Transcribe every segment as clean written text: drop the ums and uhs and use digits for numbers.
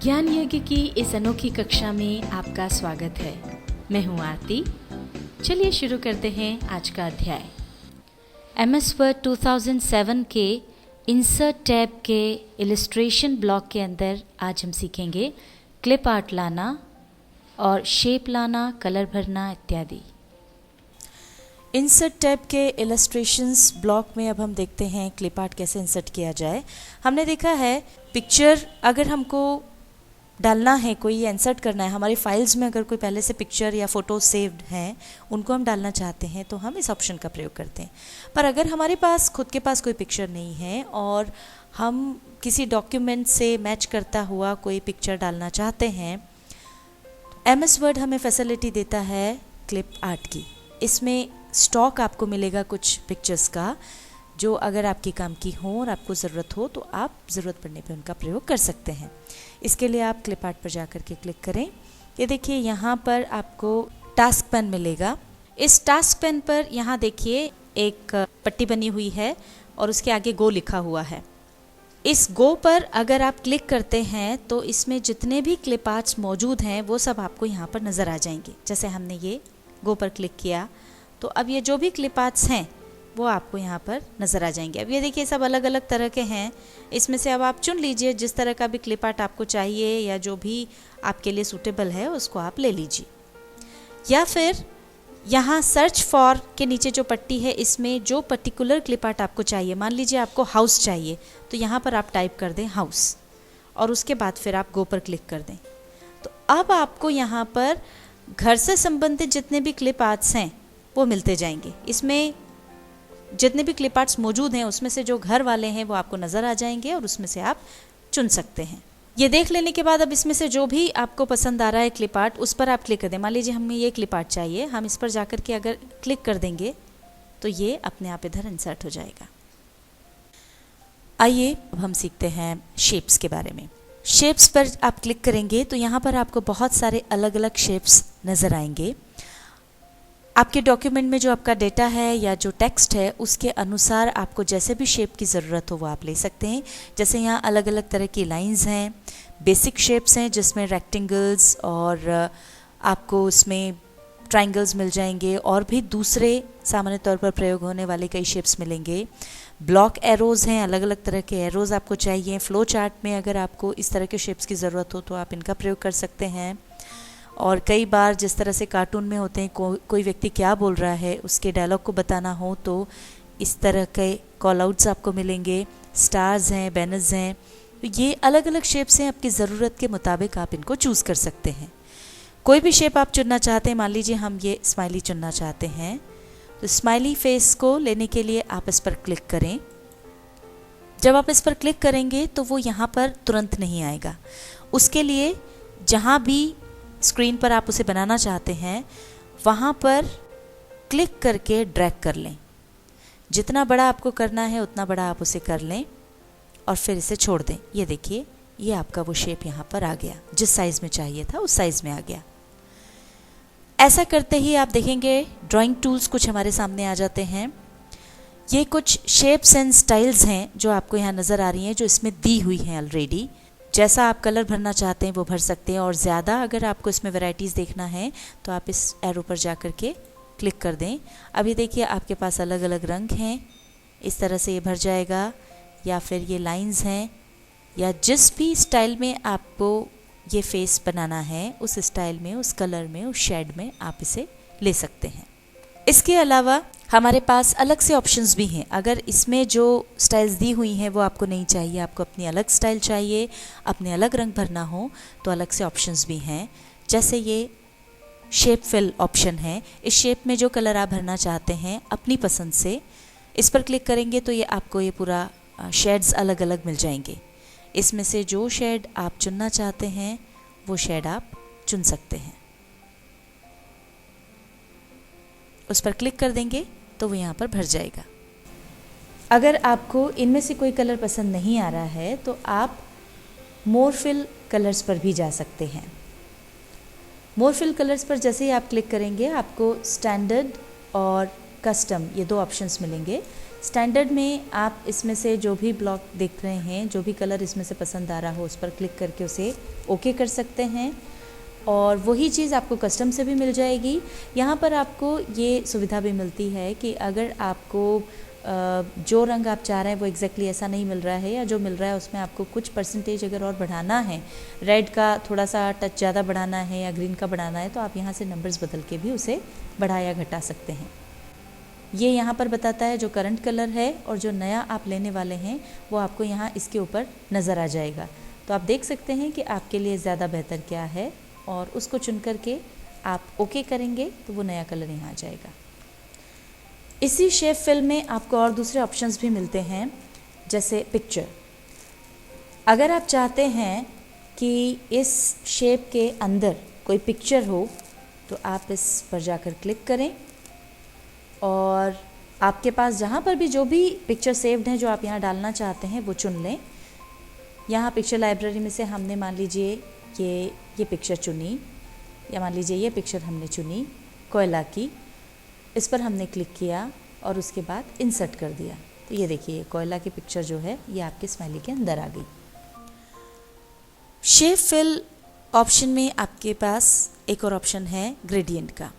ज्ञान यज्ञ की इस अनोखी कक्षा में आपका स्वागत है। मैं हूँ आरती। चलिए शुरू करते हैं आज का अध्याय। MS वर्ड 2007 के इंसर्ट टैब के इलस्ट्रेशन ब्लॉक के अंदर आज हम सीखेंगे क्लिप आर्ट लाना और शेप लाना, कलर भरना इत्यादि। इंसर्ट टैब के इलस्ट्रेशंस ब्लॉक में अब हम देखते हैं क्लिप आर्ट कैसे इंसर्ट किया जाए। हमने देखा है पिक्चर अगर हमको डालना है, कोई इंसर्ट करना है, हमारी फाइल्स में अगर कोई पहले से पिक्चर या फ़ोटो सेव्ड हैं, उनको हम डालना चाहते हैं तो हम इस ऑप्शन का प्रयोग करते हैं। पर अगर हमारे पास खुद के पास कोई पिक्चर नहीं है और हम किसी डॉक्यूमेंट से मैच करता हुआ कोई पिक्चर डालना चाहते हैं, MS वर्ड हमें फैसिलिटी देता है क्लिप आर्ट की। इसमें स्टॉक आपको मिलेगा कुछ पिक्चर्स का, जो अगर आपके काम की हो और आपको ज़रूरत हो तो आप ज़रूरत पड़ने पे उनका प्रयोग कर सकते हैं। इसके लिए आप क्लिप आर्ट पर जाकर के क्लिक करें। ये देखिए यहाँ पर आपको टास्क पेन मिलेगा। इस टास्क पेन पर यहाँ देखिए एक पट्टी बनी हुई है और उसके आगे गो लिखा हुआ है। इस गो पर अगर आप क्लिक करते हैं तो इसमें जितने भी क्लिप आर्ट्स मौजूद हैं वो सब आपको यहाँ पर नज़र आ जाएंगे। जैसे हमने ये गो पर क्लिक किया तो अब ये जो भी क्लिप आर्ट्स हैं वो आपको यहाँ पर नज़र आ जाएंगे। अब ये देखिए सब अलग अलग तरह के हैं। इसमें से अब आप चुन लीजिए जिस तरह का भी क्लिप आर्ट आपको चाहिए या जो भी आपके लिए सूटेबल है उसको आप ले लीजिए। या फिर यहाँ सर्च फॉर के नीचे जो पट्टी है इसमें जो पर्टिकुलर क्लिप आर्ट आपको चाहिए, मान लीजिए आपको हाउस चाहिए तो यहाँ पर आप टाइप कर दें हाउस और उसके बाद फिर आप गो पर क्लिक कर दें। तो अब आपको यहाँ पर घर से संबंधित जितने भी क्लिप आर्ट्स हैं वो मिलते जाएंगे। इसमें जितने भी क्लिप आर्ट्स मौजूद हैं उसमें से जो घर वाले हैं वो आपको नज़र आ जाएंगे और उसमें से आप चुन सकते हैं। ये देख लेने के बाद अब इसमें से जो भी आपको पसंद आ रहा है क्लिप आर्ट उस पर आप क्लिक कर दें। मान लीजिए हमें ये क्लिप आर्ट चाहिए, हम इस पर जाकर के अगर क्लिक कर देंगे तो ये अपने आप इधर इंसर्ट हो जाएगा। आइए अब हम सीखते हैं शेप्स के बारे में। शेप्स पर आप क्लिक करेंगे तो यहाँ पर आपको बहुत सारे अलग अलग शेप्स नज़र आएंगे। आपके डॉक्यूमेंट में जो आपका डेटा है या जो टेक्स्ट है उसके अनुसार आपको जैसे भी शेप की ज़रूरत हो वो आप ले सकते हैं। जैसे यहाँ अलग अलग तरह की लाइंस हैं, बेसिक शेप्स हैं जिसमें रेक्टेंगल्स और आपको उसमें ट्रायंगल्स मिल जाएंगे और भी दूसरे सामान्य तौर पर प्रयोग होने वाले कई शेप्स मिलेंगे। ब्लॉक एरोज़ हैं, अलग अलग तरह के एरोज़ आपको चाहिए। फ्लो चार्ट में अगर आपको इस तरह के शेप्स की ज़रूरत हो तो आप इनका प्रयोग कर सकते हैं। और कई बार जिस तरह से कार्टून में होते हैं, कोई व्यक्ति क्या बोल रहा है उसके डायलॉग को बताना हो तो इस तरह के कॉल आउट्स आपको मिलेंगे। स्टार्स हैं, बैनर्स हैं, तो ये अलग अलग शेप्स हैं। आपकी ज़रूरत के मुताबिक आप इनको चूज़ कर सकते हैं। कोई भी शेप आप चुनना चाहते हैं, मान लीजिए हम ये स्माइली चुनना चाहते हैं तो स्माइली फेस को लेने के लिए आप इस पर क्लिक करें। जब आप इस पर क्लिक करेंगे तो वो यहाँ पर तुरंत नहीं आएगा। उसके लिए जहाँ भी स्क्रीन पर आप उसे बनाना चाहते हैं वहाँ पर क्लिक करके ड्रैग कर लें। जितना बड़ा आपको करना है उतना बड़ा आप उसे कर लें और फिर इसे छोड़ दें। ये देखिए ये आपका वो शेप यहाँ पर आ गया, जिस साइज़ में चाहिए था उस साइज़ में आ गया। ऐसा करते ही आप देखेंगे ड्राइंग टूल्स कुछ हमारे सामने आ जाते हैं। ये कुछ शेप्स एंड स्टाइल्स हैं जो आपको यहाँ नज़र आ रही हैं, जो इसमें दी हुई हैं ऑलरेडी। जैसा आप कलर भरना चाहते हैं वो भर सकते हैं और ज़्यादा अगर आपको इसमें वैरायटीज़ देखना है तो आप इस एरो पर जा कर के क्लिक कर दें। अभी देखिए आपके पास अलग अलग रंग हैं, इस तरह से ये भर जाएगा। या फिर ये लाइंस हैं, या जिस भी स्टाइल में आपको ये फेस बनाना है उस स्टाइल में, उस कलर में, उस शेड में आप इसे ले सकते हैं। इसके अलावा हमारे पास अलग से ऑप्शंस भी हैं। अगर इसमें जो स्टाइल्स दी हुई हैं वो आपको नहीं चाहिए, आपको अपनी अलग स्टाइल चाहिए, अपने अलग रंग भरना हो तो अलग से ऑप्शंस भी हैं। जैसे ये शेप फिल ऑप्शन है, इस शेप में जो कलर आप भरना चाहते हैं अपनी पसंद से इस पर क्लिक करेंगे तो ये आपको ये पूरा शेड्स अलग अलग मिल जाएंगे। इसमें से जो शेड आप चुनना चाहते हैं वो शेड आप चुन सकते हैं। उस पर क्लिक कर देंगे तो वो यहाँ पर भर जाएगा। अगर आपको इनमें से कोई कलर पसंद नहीं आ रहा है तो आप मोर फिल कलर्स पर भी जा सकते हैं। मोर फिल कलर्स पर जैसे ही आप क्लिक करेंगे आपको स्टैंडर्ड और कस्टम ये दो ऑप्शंस मिलेंगे। स्टैंडर्ड में आप इसमें से जो भी ब्लॉक देख रहे हैं, जो भी कलर इसमें से पसंद आ रहा हो, उस पर क्लिक करके उसे ओके कर सकते हैं और वही चीज़ आपको कस्टम से भी मिल जाएगी। यहाँ पर आपको ये सुविधा भी मिलती है कि अगर आपको जो रंग आप चाह रहे हैं वो एग्जैक्टली ऐसा नहीं मिल रहा है या जो मिल रहा है उसमें आपको कुछ परसेंटेज अगर और बढ़ाना है, रेड का थोड़ा सा टच ज़्यादा बढ़ाना है या ग्रीन का बढ़ाना है, तो आप यहाँ से नंबर्स बदल के भी उसे बढ़ा या घटा सकते हैं। ये यहाँ पर बताता है जो करंट कलर है और जो नया आप लेने वाले हैं वो आपको यहाँ इसके ऊपर नज़र आ जाएगा। तो आप देख सकते हैं कि आपके लिए ज़्यादा बेहतर क्या है और उसको चुन करके आप ओके करेंगे तो वो नया कलर यहाँ आ जाएगा। इसी शेप फिल में आपको और दूसरे ऑप्शंस भी मिलते हैं, जैसे पिक्चर। अगर आप चाहते हैं कि इस शेप के अंदर कोई पिक्चर हो तो आप इस पर जाकर क्लिक करें और आपके पास जहाँ पर भी जो भी पिक्चर सेव्ड हैं जो आप यहाँ डालना चाहते हैं वो चुन लें। यहाँ पिक्चर लाइब्रेरी में से हमने मान लीजिए ये पिक्चर चुनी, या मान लीजिए ये पिक्चर हमने चुनी कोयला की, इस पर हमने क्लिक किया और उसके बाद इंसर्ट कर दिया। तो ये देखिए कोयला की पिक्चर जो है ये आपके स्माइली के अंदर आ गई। शेप फिल ऑप्शन में आपके पास एक और ऑप्शन है ग्रेडियंट का।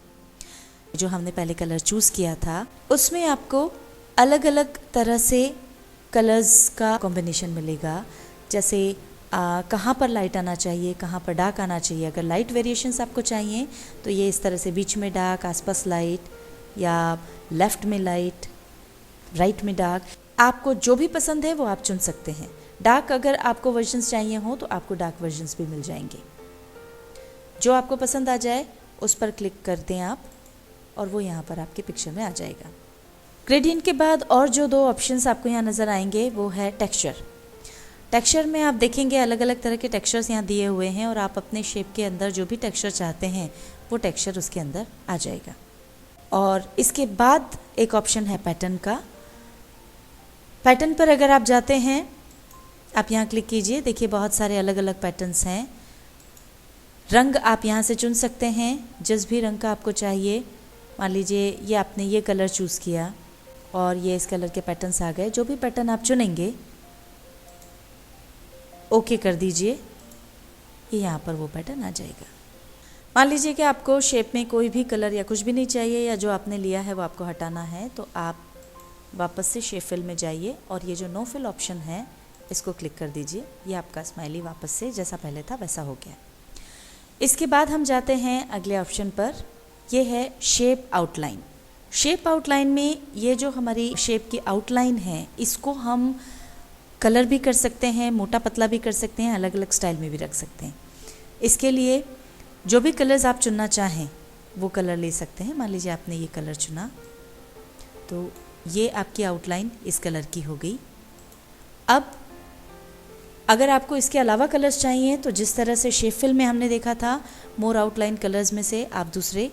जो हमने पहले कलर चूज़ किया था उसमें आपको अलग अलग तरह से कलर्स का कॉम्बिनेशन मिलेगा, जैसे कहाँ पर लाइट आना चाहिए, कहाँ पर डार्क आना चाहिए। अगर लाइट वेरिएशंस आपको चाहिए तो ये इस तरह से बीच में डार्क, आसपास लाइट, या लेफ़्ट में लाइट, राइट में डार्क, आपको जो भी पसंद है वो आप चुन सकते हैं। डार्क अगर आपको वर्जन्स चाहिए हो तो आपको डार्क वर्जन्स भी मिल जाएंगे। जो आपको पसंद आ जाए उस पर क्लिक कर दें आप और वो यहाँ पर आपके पिक्चर में आ जाएगा। ग्रेडियंट के बाद और जो दो ऑप्शंस आपको यहाँ नज़र आएंगे वो है टेक्सचर। टेक्सचर में आप देखेंगे अलग अलग तरह के टेक्सचर्स यहाँ दिए हुए हैं और आप अपने शेप के अंदर जो भी टेक्सचर चाहते हैं वो टेक्सचर उसके अंदर आ जाएगा। और इसके बाद एक ऑप्शन है पैटर्न का। पैटर्न पर अगर आप जाते हैं, आप यहाँ क्लिक कीजिए, देखिए बहुत सारे अलग अलग पैटर्न्स हैं। रंग आप यहाँ से चुन सकते हैं, जिस भी रंग का आपको चाहिए। मान लीजिए ये आपने ये कलर चूज़ किया और ये इस कलर के पैटर्न्स आ गए। जो भी पैटर्न आप चुनेंगे ओके कर दीजिए, ये यहाँ पर वो पैटर्न आ जाएगा। मान लीजिए कि आपको शेप में कोई भी कलर या कुछ भी नहीं चाहिए, या जो आपने लिया है वो आपको हटाना है, तो आप वापस से शेप फिल में जाइए और ये जो नो फिल ऑप्शन है इसको क्लिक कर दीजिए। ये आपका स्माइली वापस से जैसा पहले था वैसा हो गया। इसके बाद हम जाते हैं अगले ऑप्शन पर, ये है शेप आउटलाइन। शेप आउटलाइन में ये जो हमारी शेप की आउटलाइन है इसको हम कलर भी कर सकते हैं, मोटा पतला भी कर सकते हैं, अलग अलग स्टाइल में भी रख सकते हैं। इसके लिए जो भी कलर्स आप चुनना चाहें वो कलर ले सकते हैं। मान लीजिए आपने ये कलर चुना तो ये आपकी आउटलाइन इस कलर की हो गई। अब अगर आपको इसके अलावा कलर्स चाहिए तो जिस तरह से शेप फिल में हमने देखा था, मोर आउटलाइन कलर्स में से आप दूसरे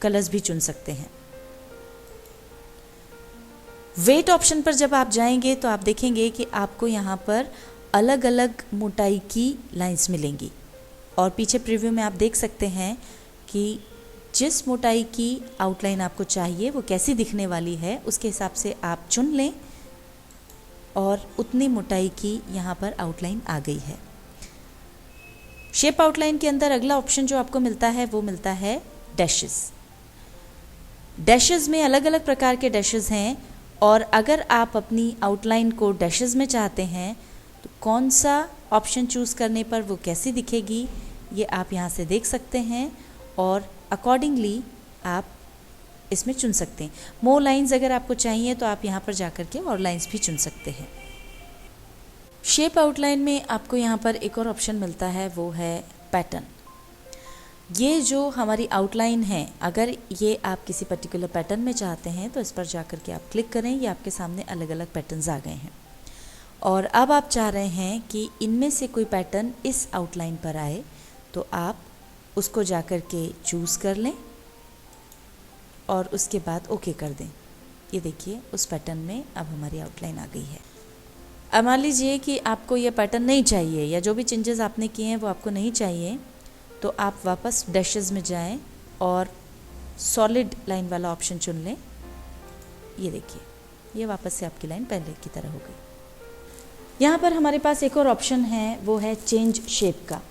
कलर्स भी चुन सकते हैं। वेट ऑप्शन पर जब आप जाएंगे तो आप देखेंगे कि आपको यहाँ पर अलग अलग मोटाई की लाइंस मिलेंगी और पीछे प्रीव्यू में आप देख सकते हैं कि जिस मोटाई की आउटलाइन आपको चाहिए वो कैसी दिखने वाली है, उसके हिसाब से आप चुन लें और उतनी मोटाई की यहाँ पर आउटलाइन आ गई है। शेप आउटलाइन के अंदर अगला ऑप्शन जो आपको मिलता है वो मिलता है डैशेस। डैशेस में अलग अलग प्रकार के डैशेस हैं और अगर आप अपनी आउटलाइन को डैशेस में चाहते हैं तो कौन सा ऑप्शन चूज़ करने पर वो कैसी दिखेगी ये आप यहाँ से देख सकते हैं और अकॉर्डिंगली आप इसमें चुन सकते हैं। मोर लाइंस अगर आपको चाहिए तो आप यहाँ पर जाकर के और लाइंस भी चुन सकते हैं। शेप आउटलाइन में आपको यहाँ पर एक और ऑप्शन मिलता है, वो है पैटर्न। ये जो हमारी आउटलाइन है, अगर ये आप किसी पर्टिकुलर पैटर्न में चाहते हैं तो इस पर जाकर के आप क्लिक करें। ये आपके सामने अलग अलग पैटर्न्स आ गए हैं और अब आप चाह रहे हैं कि इनमें से कोई पैटर्न इस आउटलाइन पर आए तो आप उसको जाकर के चूज़ कर लें और उसके बाद ओके कर दें। ये देखिए उस पैटर्न में अब हमारी आउटलाइन आ गई है। अब मान लीजिए कि आपको ये पैटर्न नहीं चाहिए या जो भी चेंजेस आपने किए हैं वो आपको नहीं चाहिए, तो आप वापस डैशेस में जाएं और सॉलिड लाइन वाला ऑप्शन चुन लें। ये देखिए ये वापस से आपकी लाइन पहले की तरह हो गई। यहाँ पर हमारे पास एक और ऑप्शन है, वो है चेंज शेप का।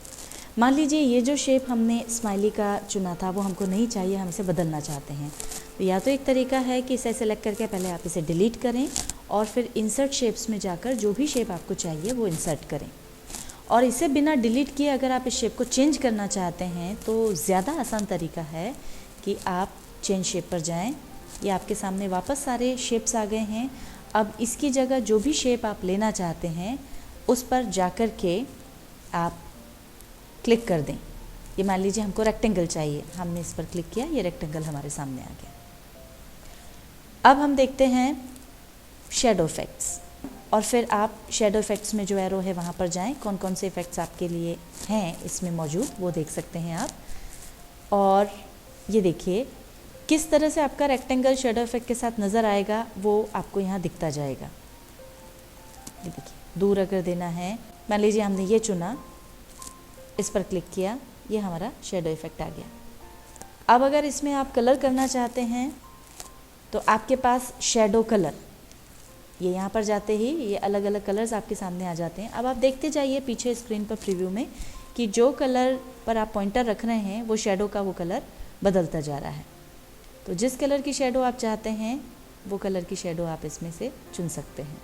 मान लीजिए ये जो शेप हमने स्माइली का चुना था वो हमको नहीं चाहिए, हम इसे बदलना चाहते हैं। तो या तो एक तरीका है कि इसे सेलेक्ट करके पहले आप इसे डिलीट करें और फिर इंसर्ट शेप्स में जाकर जो भी शेप आपको चाहिए वो इंसर्ट करें। और इसे बिना डिलीट किए अगर आप इस शेप को चेंज करना चाहते हैं तो ज़्यादा आसान तरीका है कि आप चेंज शेप पर जाएं। ये आपके सामने वापस सारे शेप्स आ गए हैं। अब इसकी जगह जो भी शेप आप लेना चाहते हैं उस पर जाकर के आप क्लिक कर दें। ये मान लीजिए हमको रेक्टेंगल चाहिए, हमने इस पर क्लिक किया, ये रेक्टेंगल हमारे सामने आ गया। अब हम देखते हैं शेडो इफ़ेक्ट्स, और फिर आप शेडो इफ़ेक्ट्स में जो एरो है वहाँ पर जाएं। कौन कौन से इफ़ेक्ट्स आपके लिए हैं इसमें मौजूद वो देख सकते हैं आप। और ये देखिए किस तरह से आपका रेक्टेंगल शेडो इफ़ेक्ट के साथ नज़र आएगा, वो आपको यहाँ दिखता जाएगा। ये देखिए दूर अगर देना है, मान लीजिए हमने ये चुना, इस पर क्लिक किया, ये हमारा शेडो इफ़ेक्ट आ गया। अब अगर इसमें आप कलर करना चाहते हैं तो आपके पास शेडो कलर, ये यहाँ पर जाते ही ये अलग अलग कलर्स आपके सामने आ जाते हैं। अब आप देखते जाइए पीछे स्क्रीन पर प्रीव्यू में कि जो कलर पर आप पॉइंटर रख रहे हैं वो शेडो का वो कलर बदलता जा रहा है। तो जिस कलर की शेडो आप चाहते हैं वो कलर की शेडो आप इसमें से चुन सकते हैं।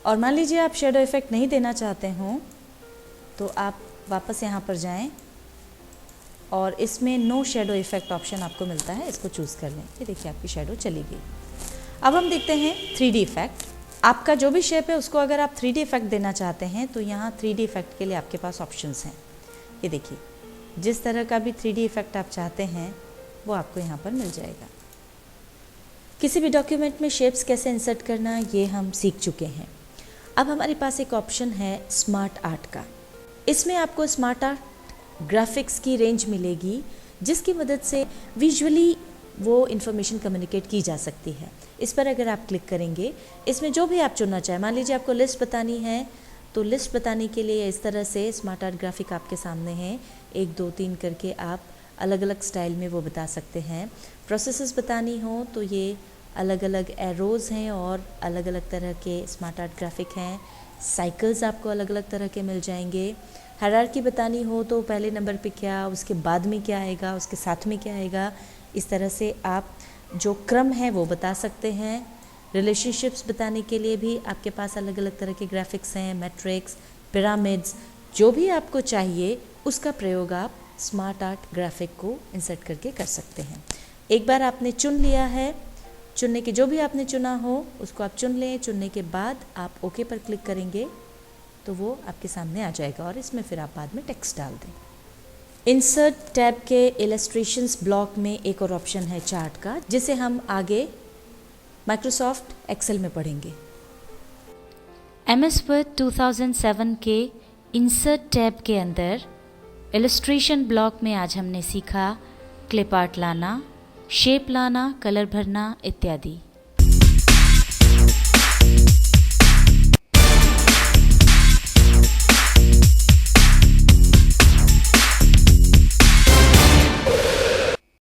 और मान लीजिए आप शेडो इफ़ेक्ट नहीं देना चाहते हों तो आप वापस यहाँ पर जाएं और इसमें नो शेडो इफ़ेक्ट ऑप्शन आपको मिलता है, इसको चूज़ कर लें। ये देखिए आपकी शेडो चली गई। अब हम देखते हैं 3D इफ़ेक्ट। आपका जो भी शेप है उसको अगर आप 3D इफ़ेक्ट देना चाहते हैं तो यहाँ 3D इफ़ेक्ट के लिए आपके पास ऑप्शंस हैं। ये देखिए जिस तरह का भी 3D इफ़ेक्ट आप चाहते हैं वो आपको यहाँ पर मिल जाएगा। किसी भी डॉक्यूमेंट में शेप्स कैसे इंसर्ट करना ये हम सीख चुके हैं। अब हमारे पास एक ऑप्शन है स्मार्ट आर्ट का। इसमें आपको स्मार्ट आर्ट ग्राफिक्स की रेंज मिलेगी जिसकी मदद से विजुअली वो इन्फॉर्मेशन कम्युनिकेट की जा सकती है। इस पर अगर आप क्लिक करेंगे, इसमें जो भी आप चुनना चाहें, मान लीजिए आपको लिस्ट बतानी है तो लिस्ट बताने के लिए इस तरह से स्मार्ट आर्ट ग्राफिक आपके सामने है। 1 2 3 करके आप अलग अलग स्टाइल में वो बता सकते हैं। प्रोसेसेस बतानी हो तो ये अलग अलग एरोज़ हैं और अलग अलग तरह के स्मार्ट आर्ट ग्राफिक हैं। साइकिल्स आपको अलग अलग तरह के मिल जाएंगे। हायरार्की बतानी हो तो पहले नंबर पे क्या, उसके बाद में क्या आएगा, उसके साथ में क्या आएगा, इस तरह से आप जो क्रम है वो बता सकते हैं। रिलेशनशिप्स बताने के लिए भी आपके पास अलग अलग तरह के ग्राफिक्स हैं, मैट्रिक्स, पिरामिड्स, जो भी आपको चाहिए उसका प्रयोग आप स्मार्ट आर्ट ग्राफिक को इंसर्ट करके कर सकते हैं। एक बार आपने चुन लिया है, चुनने के जो भी आपने चुना हो उसको आप चुन लें। चुनने के बाद आप ओके पर क्लिक करेंगे तो वो आपके सामने आ जाएगा और इसमें फिर आप बाद में टेक्स्ट डाल दें। इंसर्ट टैब के इलस्ट्रेशंस ब्लॉक में एक और ऑप्शन है चार्ट का, जिसे हम आगे माइक्रोसॉफ्ट एक्सेल में पढ़ेंगे। MS वर्ड 2007 के इंसर्ट टैब के अंदर इलस्ट्रेशन ब्लॉक में आज हमने सीखा क्लिप आर्ट लाना, शेप लाना, कलर भरना इत्यादि।